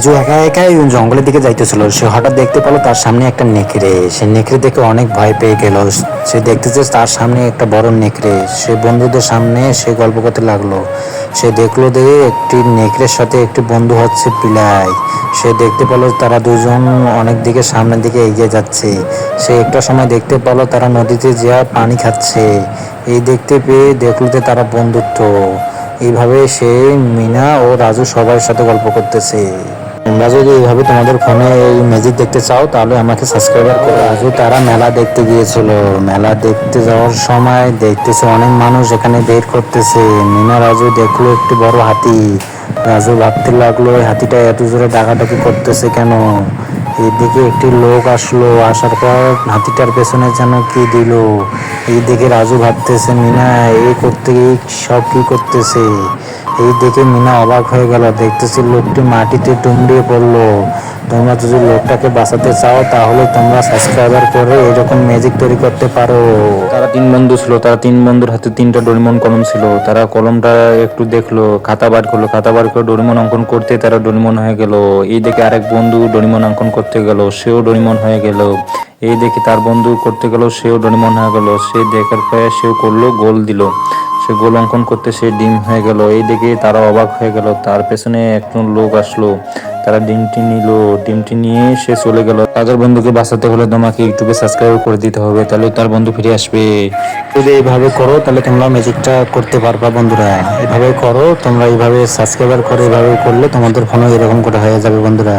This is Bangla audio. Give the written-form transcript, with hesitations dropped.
রাজু একা একাই জঙ্গলের দিকে যাইতেছিল। সে হঠাৎ দেখতে পেলো তার সামনে একটা নেকড়ে। সে নেকড়ে দেখে অনেক ভয় পেয়ে গেল। সে দেখতেছে তার সামনে একটা বড় নেকড়ে। সে বন্ধুদের সামনে সে গল্প করতে লাগলো। সে দেখলো যে একটি নেকড়ের সাথে একটি বন্ধু হচ্ছে বিলাই। সে দেখতে পেলো তারা দুজন অনেক দিকে সামনের দিকে এগিয়ে যাচ্ছে। সে একটা সময় দেখতে পেলো তারা নদীতে যা পানি খাচ্ছে। এই দেখতে পেয়ে দেখলো যে তারা বন্ধুত্ব। এইভাবে সে মিনা ও রাজু সবার সাথে গল্প করতেছে। তোমরা যদি এইভাবে তোমাদের ফোনে এই ম্যাজিক দেখতে চাও তাহলে আমাকে সাবস্ক্রাইবার করো। রাজু তারা মেলা দেখতে গিয়েছিল। মেলা দেখতে যাওয়ার সময় দেখতেছে অনেক মানুষ এখানে বের করতেছে। মিনা রাজু দেখলো একটি বড় হাতি। রাজু ভাবতে লাগলো এই হাতিটা এত জোরে ডাকাডাকি করতেছে কেন। এইদিকে একটি লোক আসলো। আসার পর হাতিটার পেছনে যেন কি দিল। এই দেখে রাজু ভাবতেছে মিনা এই করতে এই সব কি করতেছে। এই দেখে মিনা অবাক হয়ে গেল। দেখতেছি লোকটি মাটিতে দুমড়ে পড়লো। তোমরা যদি লোকটাকে বাঁচাতে চাও তাহলে তোমরা সাবস্ক্রাইবার করে এরকম ম্যাজিক তৈরি করতে পারো। তারা তিন বন্ধু ছিল। তারা তিন বন্ধুর হাতে তিনটা ডোরেমন কলম ছিল। তারা কলমটা একটু দেখলো, খাতা বার করলো। খাতা বার করে ডোরেমন অঙ্কন করতে তারা ডোরেমন হয়ে গেল। এই দেখে আরেক বন্ধু ডোরেমন অঙ্কন করতে গেল, সেও ডোরেমন হয়ে গেল। এই দেখে তার বন্ধু করতে গেল, সেও ডোরেমন হয়ে গেল। সে দেখার পরে সেও করলো, গোল দিল। সে গোল অঙ্কন করতে সে ডিম হয়ে গেল। এই দেখে তারা অবাক হয়ে গেল। তার পেছনে একজন লোক আসলো। তারা ডিমটি নিল, ডিমটি নিয়ে সে চলে গেল। তাদের বন্ধুকে বাঁচাতে হলে তোমাকে ইউটিউবে সাবস্ক্রাইব করে দিতে হবে, তাহলে তার বন্ধু ফিরে আসবে। যদি এইভাবে করো তাহলে তোমরা ম্যাজিকটা করতে পারবা বন্ধুরা। এভাবে করো তোমরা, এইভাবে সাবস্ক্রাইবার করে এভাবে করলে তোমাদের ফোনে এরকম করে হয়ে যাবে বন্ধুরা।